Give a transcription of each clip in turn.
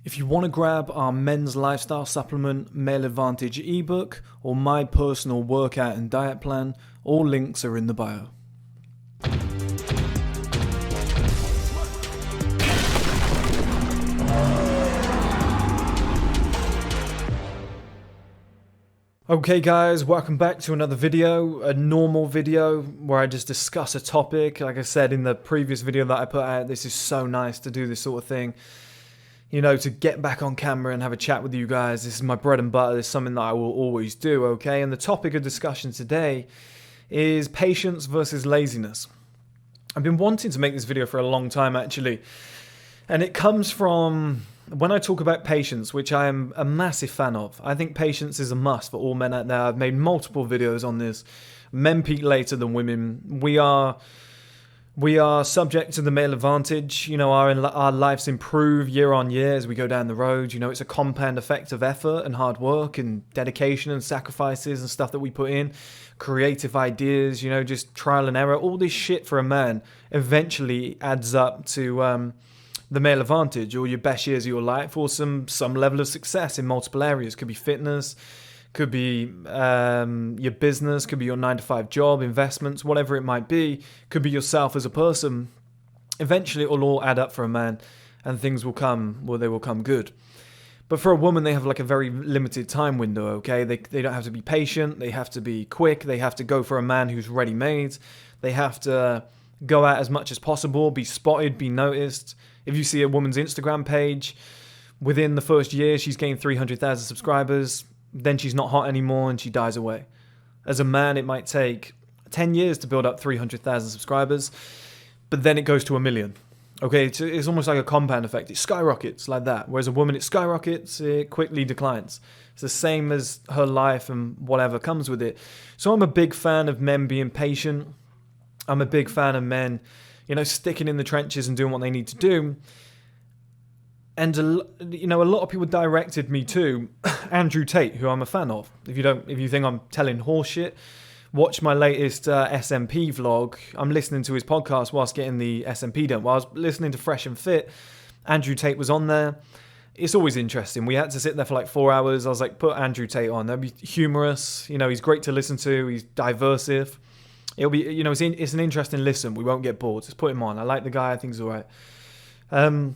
If you want to grab our men's lifestyle supplement, Male Advantage ebook, or my personal workout and diet plan, all links are in the bio. Okay guys, welcome back to another video, a normal video where I just discuss a topic. Like I said in the previous video that I put out, this is so nice to do this sort of thing. You know, to get back on camera and have a chat with you guys. This is my bread and butter. This is something that I will always do, okay? And the topic of discussion today is patience versus laziness. I've been wanting to make this video for a long time, actually. And it comes from when I talk about patience, which I am a massive fan of. I think patience is a must for all men out there. I've made multiple videos on this. Men peak later than women. We are subject to the male advantage. You know, our lives improve year on year as we go down the road. You know, it's a compound effect of effort and hard work and dedication and sacrifices and stuff that we put in. Creative ideas, you know, just trial and error. All this shit for a man eventually adds up to the male advantage, or your best years of your life, or some level of success in multiple areas. Could be fitness, could be your business, could be your 9-to-5 job, investments, whatever it might be. Could be yourself as a person. Eventually it will all add up for a man and things will come, well, they will come good. But for a woman, they have like a very limited time window, okay? They don't have to be patient, they have to be quick, they have to go for a man who's ready-made, they have to go out as much as possible, be spotted, be noticed. If you see a woman's Instagram page, within the first year she's gained 300,000 subscribers, then she's not hot anymore and she dies away. As a man, it might take 10 years to build up 300,000 subscribers, but then it goes to 1 million. Okay, it's almost like a compound effect. It skyrockets like that. Whereas a woman, it skyrockets, it quickly declines. It's the same as her life and whatever comes with it. So I'm a big fan of men being patient. I'm a big fan of men, you know, sticking in the trenches and doing what they need to do. And, you know, a lot of people directed me to Andrew Tate, who I'm a fan of. If you think I'm telling horse shit, watch my latest SMP vlog. I'm listening to his podcast whilst getting the SMP done. While I was listening to Fresh and Fit, Andrew Tate was on there. It's always interesting. We had to sit there for like 4 hours. I was like, put Andrew Tate on. That'd be humorous. You know, he's great to listen to. He's diversive. It'll be, you know, it's an interesting listen. We won't get bored. Just put him on. I like the guy. I think he's all right.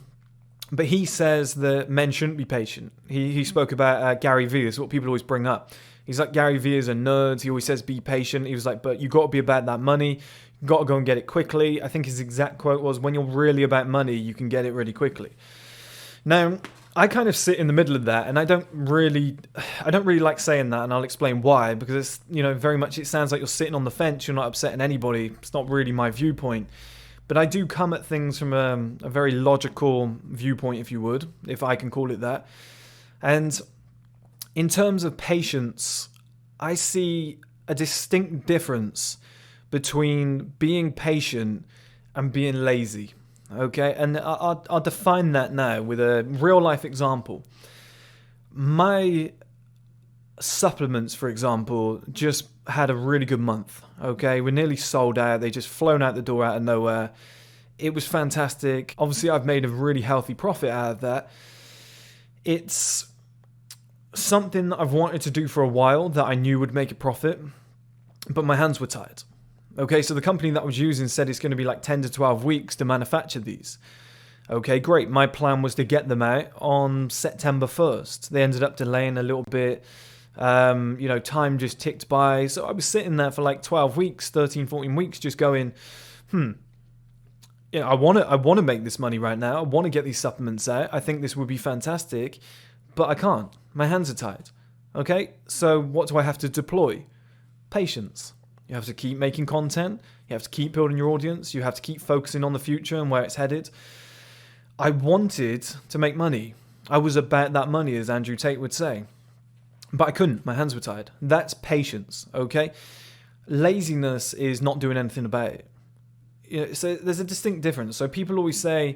But he says that men shouldn't be patient. He spoke about Gary Vee. This is what people always bring up. He's like, Gary Vee is a nerd. He always says, be patient. He was like, but you got to be about that money. You got to go and get it quickly. I think his exact quote was, when you're really about money, you can get it really quickly. Now, I kind of sit in the middle of that, and I don't really like saying that, and I'll explain why, because it's, you know, very much, it sounds like you're sitting on the fence, you're not upsetting anybody. It's not really my viewpoint. But I do come at things from a very logical viewpoint, if you would, if I can call it that. And in terms of patience, I see a distinct difference between being patient and being lazy. Okay, and I'll define that now with a real life example. My supplements, for example, just had a really good month. Okay, we're nearly sold out. They just flown out the door out of nowhere. It was fantastic. Obviously, I've made a really healthy profit out of that. It's something that I've wanted to do for a while that I knew would make a profit, but my hands were tied. Okay, so the company that I was using said it's going to be like 10 to 12 weeks to manufacture these. Okay, great. My plan was to get them out on September 1st. They ended up delaying a little bit. You know, time just ticked by. So I was sitting there for like 12 weeks, 13, 14 weeks, just going, you know, I want to make this money right now. I want to get these supplements out. I think this would be fantastic, but I can't. My hands are tied. Okay, so what do I have to deploy? Patience. You have to keep making content. You have to keep building your audience. You have to keep focusing on the future and where it's headed. I wanted to make money. I was about that money, as Andrew Tate would say. But I couldn't. My hands were tied. That's patience, okay? Laziness is not doing anything about it. You know, so there's a distinct difference. So people always say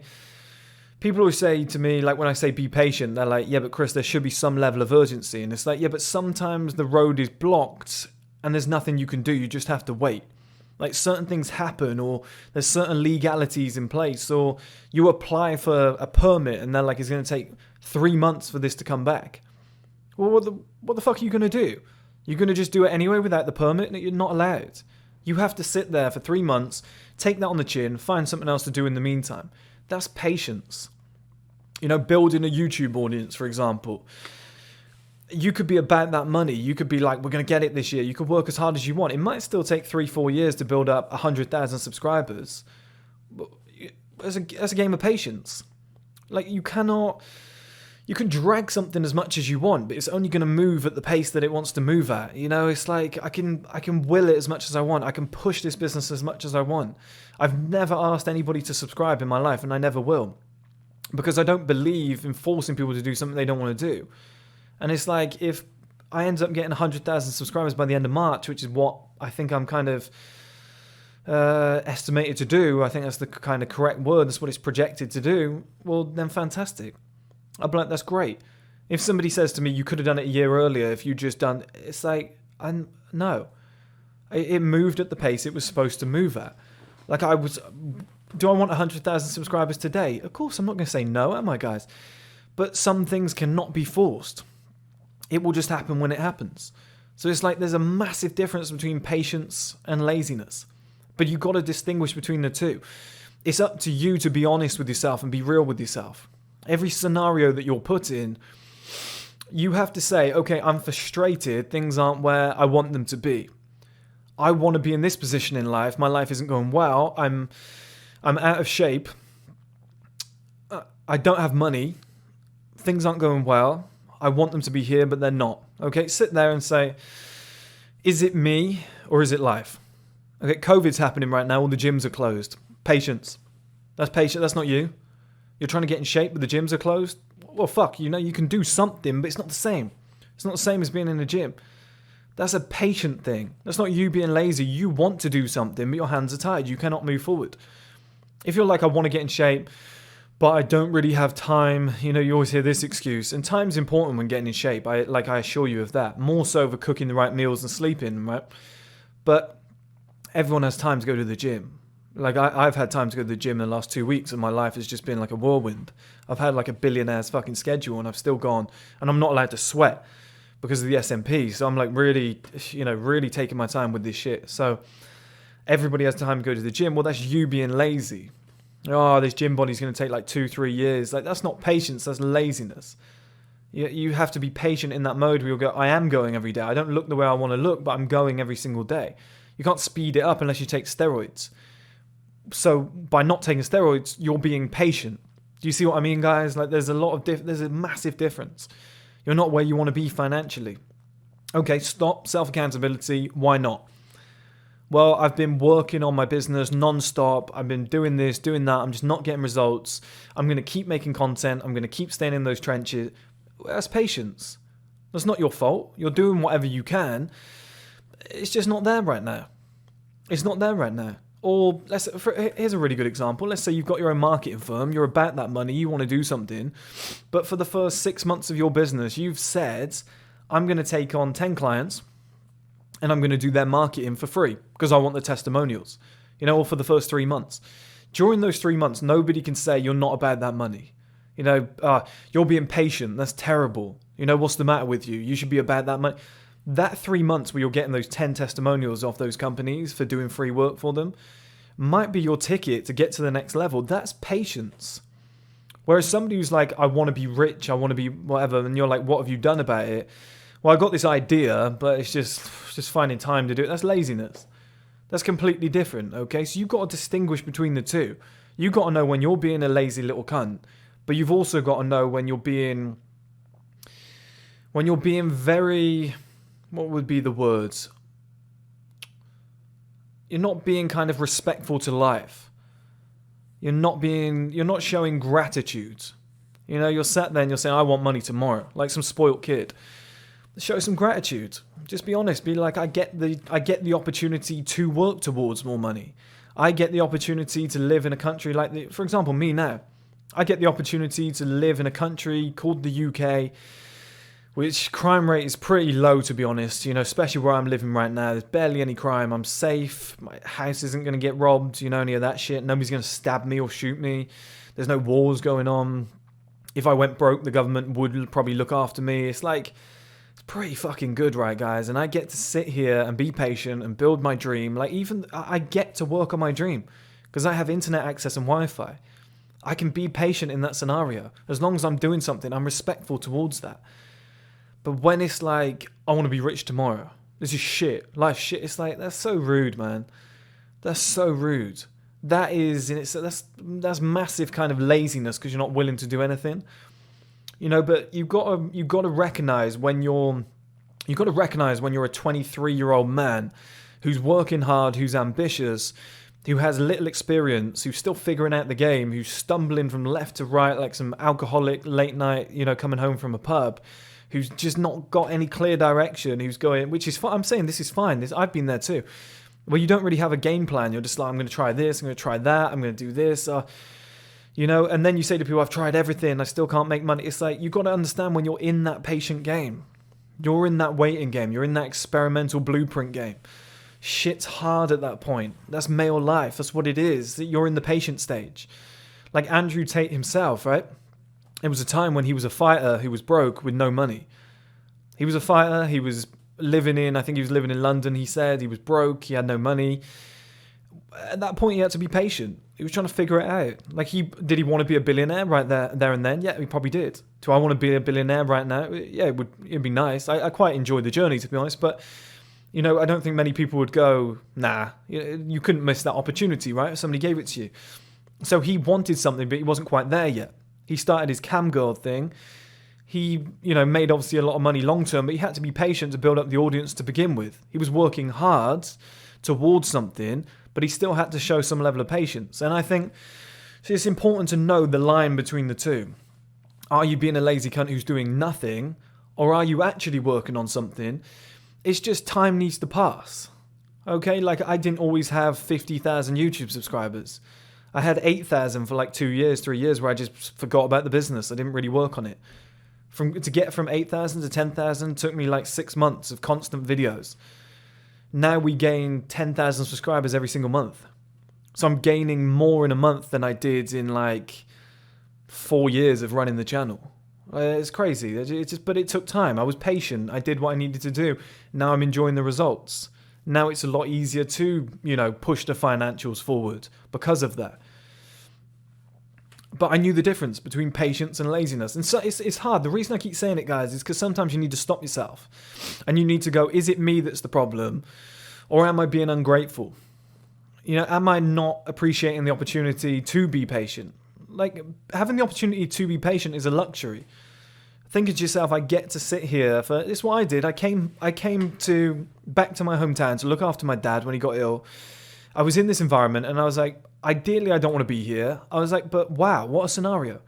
to me, like when I say be patient, they're like, yeah, but Chris, there should be some level of urgency. And it's like, yeah, but sometimes the road is blocked and there's nothing you can do. You just have to wait. Like certain things happen, or there's certain legalities in place, or you apply for a permit and they're like, it's going to take 3 months for this to come back. Well, what the fuck are you going to do? You're going to just do it anyway without the permit? You're not allowed. You have to sit there for 3 months, take that on the chin, find something else to do in the meantime. That's patience. You know, building a YouTube audience, for example. You could be about that money. You could be like, we're going to get it this year. You could work as hard as you want. It might still take 3-4 years to build up 100,000 subscribers. It's a game of patience. Like, you can drag something as much as you want, but it's only going to move at the pace that it wants to move at. You know, it's like I can will it as much as I want. I can push this business as much as I want. I've never asked anybody to subscribe in my life, and I never will. Because I don't believe in forcing people to do something they don't want to do. And it's like, if I end up getting 100,000 subscribers by the end of March, which is what I think I'm kind of estimated to do, I think that's the kind of correct word, that's what it's projected to do, well, then fantastic. I'll be like, that's great. If somebody says to me, you could have done it a year earlier if you just done, it's like, no. It moved at the pace it was supposed to move at. Like, do I want 100,000 subscribers today? Of course, I'm not going to say no, am I, guys? But some things cannot be forced. It will just happen when it happens. So it's like there's a massive difference between patience and laziness. But you've got to distinguish between the two. It's up to you to be honest with yourself and be real with yourself. Every scenario that you're put in, you have to say, okay, I'm frustrated. Things aren't where I want them to be. I want to be in this position in life. My life isn't going well. I'm out of shape. I don't have money. Things aren't going well. I want them to be here, but they're not. Okay, sit there and say, is it me or is it life? Okay, COVID's happening right now. All the gyms are closed. Patience. That's patient. That's not you. You're trying to get in shape, but the gyms are closed? Well, fuck, you know, you can do something, but it's not the same. It's not the same as being in a gym. That's a patient thing. That's not you being lazy. You want to do something, but your hands are tied. You cannot move forward. If you're like, I want to get in shape, but I don't really have time, you know, you always hear this excuse. And time's important when getting in shape. I assure you of that. More so for cooking the right meals and sleeping, right? But everyone has time to go to the gym. Like, I've had time to go to the gym in the last 2 weeks, and my life has just been like a whirlwind. I've had like a billionaire's fucking schedule, and I've still gone, and I'm not allowed to sweat because of the SMP. So I'm like really, you know, really taking my time with this shit. So everybody has time to go to the gym. Well, that's you being lazy. Oh, this gym body's going to take like 2-3 years. Like, that's not patience, that's laziness. You have to be patient in that mode where you'll go, I am going every day. I don't look the way I want to look, but I'm going every single day. You can't speed it up unless you take steroids. So by not taking steroids, you're being patient. Do you see what I mean, guys? Like, there's a massive difference. You're not where you want to be financially. Okay, stop, self-accountability. Why not? Well, I've been working on my business non-stop. I've been doing this, doing that. I'm just not getting results. I'm going to keep making content. I'm going to keep staying in those trenches. That's patience. That's not your fault. You're doing whatever you can. It's just not there right now. It's not there right now. Or here's a really good example. Let's say you've got your own marketing firm. You're about that money. You want to do something. But for the first 6 months of your business, you've said, I'm going to take on 10 clients and I'm going to do their marketing for free because I want the testimonials, you know, or for the first 3 months. During those 3 months, nobody can say you're not about that money. You know, you're being patient. That's terrible. You know, what's the matter with you? You should be about that money. That 3 months where you're getting those 10 testimonials off those companies for doing free work for them might be your ticket to get to the next level. That's patience. Whereas somebody who's like, I want to be rich, I want to be whatever, and you're like, what have you done about it? Well, I got this idea, but it's just finding time to do it. That's laziness. That's completely different, okay? So you've got to distinguish between the two. You've got to know when you're being a lazy little cunt, but you've also got to know when you're being very, what would be the words? You're not being kind of respectful to life. You're not showing gratitude. You know, you're sat there and you're saying, I want money tomorrow, like some spoilt kid. Show some gratitude. Just be honest. Be like, I get the opportunity to work towards more money. I get the opportunity to live in a country like for example, me now. I get the opportunity to live in a country called the UK, which crime rate is pretty low, to be honest. You know, especially where I'm living right now. There's barely any crime. I'm safe. My house isn't going to get robbed. You know, any of that shit. Nobody's going to stab me or shoot me. There's no wars going on. If I went broke, the government would probably look after me. It's like, it's pretty fucking good, right, guys? And I get to sit here and be patient and build my dream. Like, even I get to work on my dream because I have internet access and Wi-Fi. I can be patient in that scenario. As long as I'm doing something, I'm respectful towards that. But when it's like, I want to be rich tomorrow, this is shit, life's shit, it's like, that's so rude, man. That's so rude. That is, that's massive kind of laziness because you're not willing to do anything. You know, but you've got to recognize when you're a 23-year-old man who's working hard, who's ambitious, who has little experience, who's still figuring out the game, who's stumbling from left to right like some alcoholic late night, you know, coming home from a pub, who's just not got any clear direction, who's going, which is fine. I'm saying this is fine. I've been there too. Well, you don't really have a game plan. You're just like, I'm going to try this, I'm going to try that, I'm going to do this, you know, and then you say to people, I've tried everything, I still can't make money. It's like, you've got to understand when you're in that patient game. You're in that waiting game. You're in that experimental blueprint game. Shit's hard at that point. That's male life. That's what it is. You're in the patient stage. Like Andrew Tate himself, right? It was a time when he was a fighter who was broke with no money. He was a fighter. He was living in London, he said. He was broke. He had no money. At that point, he had to be patient. He was trying to figure it out. Like, did he want to be a billionaire right there and then? Yeah, he probably did. Do I want to be a billionaire right now? Yeah, it'd be nice. I quite enjoyed the journey, to be honest. But, you know, I don't think many people would go, nah, you couldn't miss that opportunity, right? If somebody gave it to you. So he wanted something, but he wasn't quite there yet. He started his cam girl thing. He, you know, made obviously a lot of money long term, but he had to be patient to build up the audience to begin with. He was working hard towards something, but he still had to show some level of patience. And I think it's important to know the line between the two. Are you being a lazy cunt who's doing nothing, or are you actually working on something? It's just time needs to pass. Okay, like I didn't always have 50,000 YouTube subscribers. I had 8,000 for like 3 years where I just forgot about the business. I didn't really work on it. To get from 8,000 to 10,000 took me like 6 months of constant videos. Now we gain 10,000 subscribers every single month. So I'm gaining more in a month than I did in like 4 years of running the channel. It's crazy. But it took time. I was patient. I did what I needed to do. Now I'm enjoying the results. Now it's a lot easier to, you know, push the financials forward because of that. But I knew the difference between patience and laziness. And so it's hard. The reason I keep saying it, guys, is because sometimes you need to stop yourself. And you need to go, is it me that's the problem? Or am I being ungrateful? You know, am I not appreciating the opportunity to be patient? Like, having the opportunity to be patient is a luxury. Think to yourself, I get to sit here for, it's what I did. I came back to my hometown to look after my dad when he got ill. I was in this environment and I was like, ideally, I don't want to be here. I was like, but wow, what a scenario.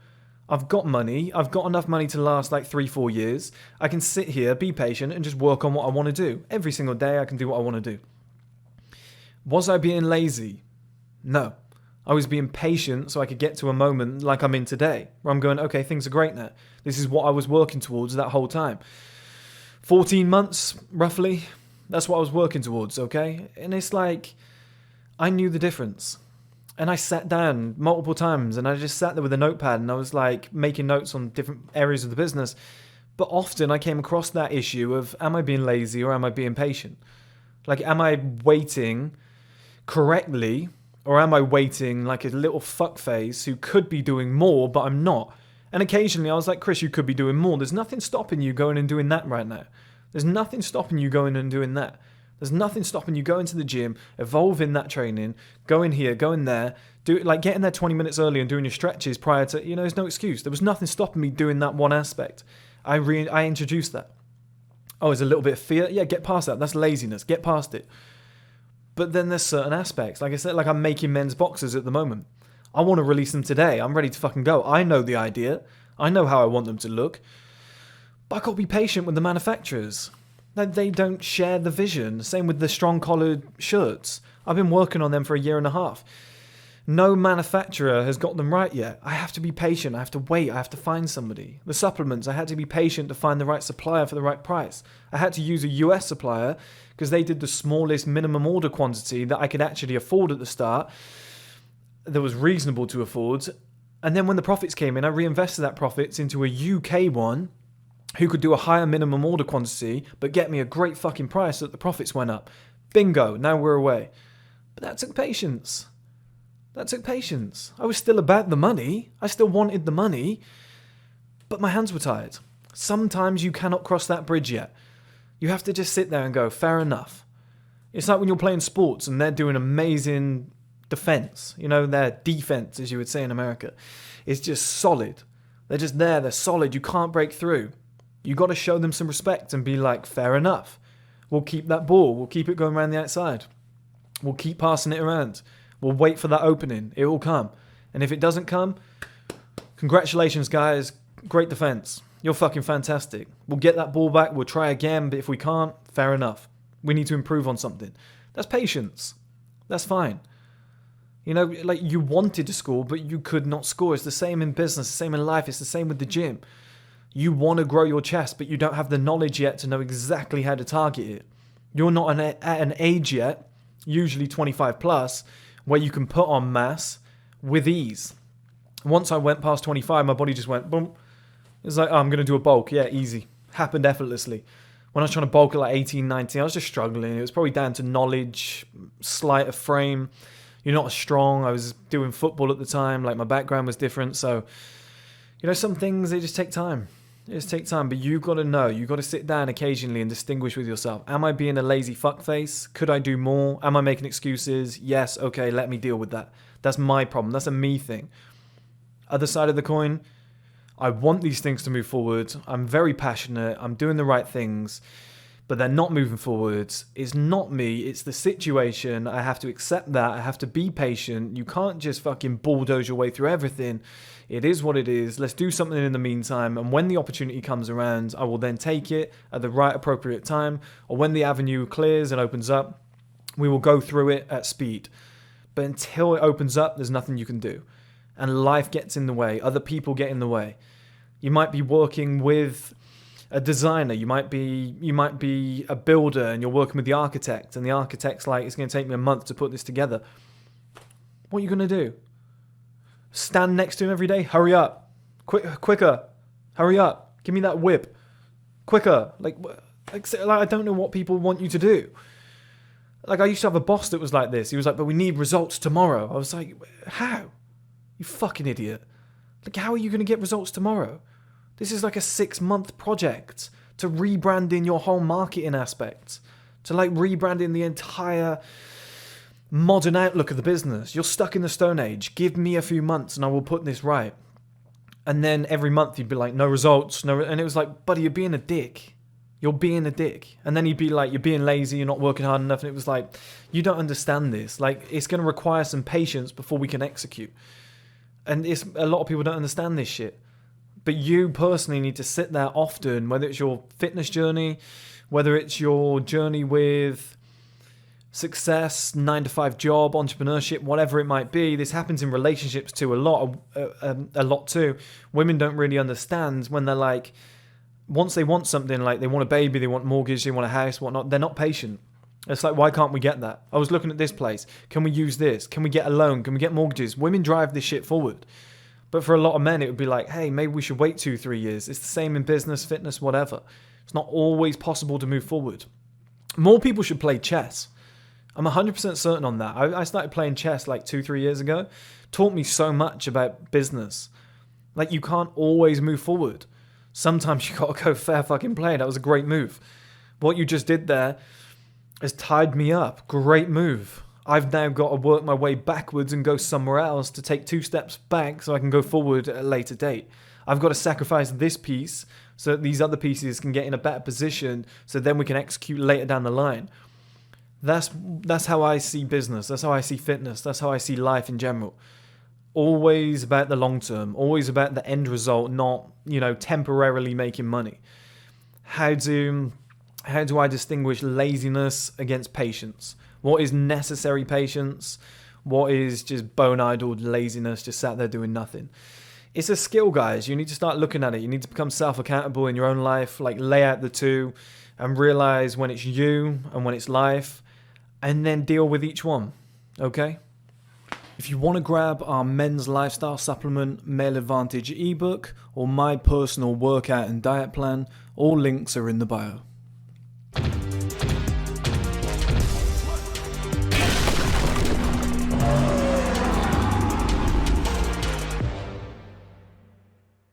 I've got money. I've got enough money to last like 3-4 years. I can sit here, be patient, and just work on what I want to do. Every single day, I can do what I want to do. Was I being lazy? No. I was being patient so I could get to a moment like I'm in today, where I'm going, okay, things are great now. This is what I was working towards that whole time. 14 months, roughly. That's what I was working towards, okay? And it's like, I knew the difference. And I sat down multiple times and I just sat there with a notepad and I was like making notes on different areas of the business. But often I came across that issue of, am I being lazy or am I being patient? Like, am I waiting correctly or am I waiting like a little fuckface who could be doing more, but I'm not? And occasionally I was like, Chris, you could be doing more. There's nothing stopping you going and doing that right now. There's nothing stopping you going and doing that. There's nothing stopping you going to the gym, evolving that training, going here, going there, getting there 20 minutes early and doing your stretches prior to, you know, there's no excuse. There was nothing stopping me doing that one aspect. I introduced that. Oh, there's a little bit of fear. Yeah, get past that. That's laziness. Get past it. But then there's certain aspects. Like I said, like I'm making men's boxers at the moment. I want to release them today. I'm ready to fucking go. I know the idea. I know how I want them to look. But I got to be patient with the manufacturers. They don't share the vision. Same with the strong collared shirts. I've been working on them for 1.5 years. No manufacturer has got them right yet. I have to be patient. I have to wait. I have to find somebody. The supplements, I had to be patient to find the right supplier for the right price. I had to use a US supplier because they did the smallest minimum order quantity that I could actually afford at the start. That was reasonable to afford. And then when the profits came in, I reinvested that profits into a UK one who could do a higher minimum order quantity, but get me a great fucking price so that the profits went up. Bingo, now we're away. But that took patience. That took patience. I was still about the money. I still wanted the money, but my hands were tired. Sometimes you cannot cross that bridge yet. You have to just sit there and go, fair enough. It's like when you're playing sports and they're doing amazing defense. You know, their defense, as you would say in America, is just solid. They're just there. They're solid. You can't break through. You got to show them some respect and be like, fair enough. We'll keep that ball. We'll keep it going around the outside. We'll keep passing it around. We'll wait for that opening. It will come. And if it doesn't come, congratulations, guys. Great defense. You're fucking fantastic. We'll get that ball back. We'll try again. But if we can't, fair enough. We need to improve on something. That's patience. That's fine. You know, like you wanted to score, but you could not score. It's the same in business, the same in life. It's the same with the gym. You want to grow your chest, but you don't have the knowledge yet to know exactly how to target it. You're not at an age yet, usually 25 plus, where you can put on mass with ease. Once I went past 25, my body just went, boom. It was like, oh, I'm going to do a bulk. Yeah, easy. Happened effortlessly. When I was trying to bulk at like 18, 19, I was just struggling. It was probably down to knowledge, slight of frame. You're not as strong. I was doing football at the time. Like my background was different. So, you know, some things, they just take time. It just takes time. But you've got to know. You've got to sit down occasionally and distinguish with yourself. Am I being a lazy fuckface? Could I do more? Am I making excuses? Yes. Okay, let me deal with that. That's my problem. That's a me thing. Other side of the coin, I want these things to move forward. I'm very passionate. I'm doing the right things. But they're not moving forwards. It's not me. It's the situation. I have to accept that. I have to be patient. You can't just fucking bulldoze your way through everything. It is what it is. Let's do something in the meantime. And when the opportunity comes around, I will then take it at the right appropriate time. Or when the avenue clears and opens up, we will go through it at speed. But until it opens up, there's nothing you can do. And life gets in the way. Other people get in the way. You might be working with a designer, you might be a builder and you're working with the architect and the architect's like, it's going to take me a month to put this together. What are you going to do? Stand next to him every day? Hurry up. Quicker. Hurry up. Give me that whip. Quicker. Like I don't know what people want you to do. Like I used to have a boss that was like this. He was like, but we need results tomorrow. I was like, how? You fucking idiot. Like, how are you going to get results tomorrow? This is like a 6-month project to rebranding your whole marketing aspects, to like rebranding the entire modern outlook of the business. You're stuck in the Stone Age. Give me a few months and I will put this right. And then every month you'd be like, no results. And it was like, buddy, you're being a dick. You're being a dick. And then he'd be like, you're being lazy. You're not working hard enough. And it was like, you don't understand this. Like, it's going to require some patience before we can execute. And a lot of people don't understand this shit. But you personally need to sit there often, whether it's your fitness journey, whether it's your journey with success, 9-to-5 job, entrepreneurship, whatever it might be. This happens in relationships too, a lot too. Women don't really understand when they're like, once they want something, like they want a baby, they want mortgage, they want a house, whatnot, they're not patient. It's like, why can't we get that? I was looking at this place. Can we use this? Can we get a loan? Can we get mortgages? Women drive this shit forward. But for a lot of men, it would be like, hey, maybe we should wait 2-3 years. It's the same in business, fitness, whatever. It's not always possible to move forward. More people should play chess. I'm 100% certain on that. I started playing chess like 2-3 years ago. Taught me so much about business. Like, you can't always move forward. Sometimes you got to go fair fucking play. That was a great move. What you just did there has tied me up. Great move. I've now got to work my way backwards and go somewhere else to take 2 steps back so I can go forward at a later date. I've got to sacrifice this piece so that these other pieces can get in a better position so then we can execute later down the line. That's how I see business. That's how I see fitness. That's how I see life in general. Always about the long term. Always about the end result, not, temporarily making money. How do I distinguish laziness against patience? What is necessary patience? What is just bone-idle laziness, just sat there doing nothing? It's a skill, guys. You need to start looking at it. You need to become self-accountable in your own life, like lay out the two and realize when it's you and when it's life, and then deal with each one, okay? If you want to grab our men's lifestyle supplement, Male Advantage ebook, or my personal workout and diet plan, all links are in the bio.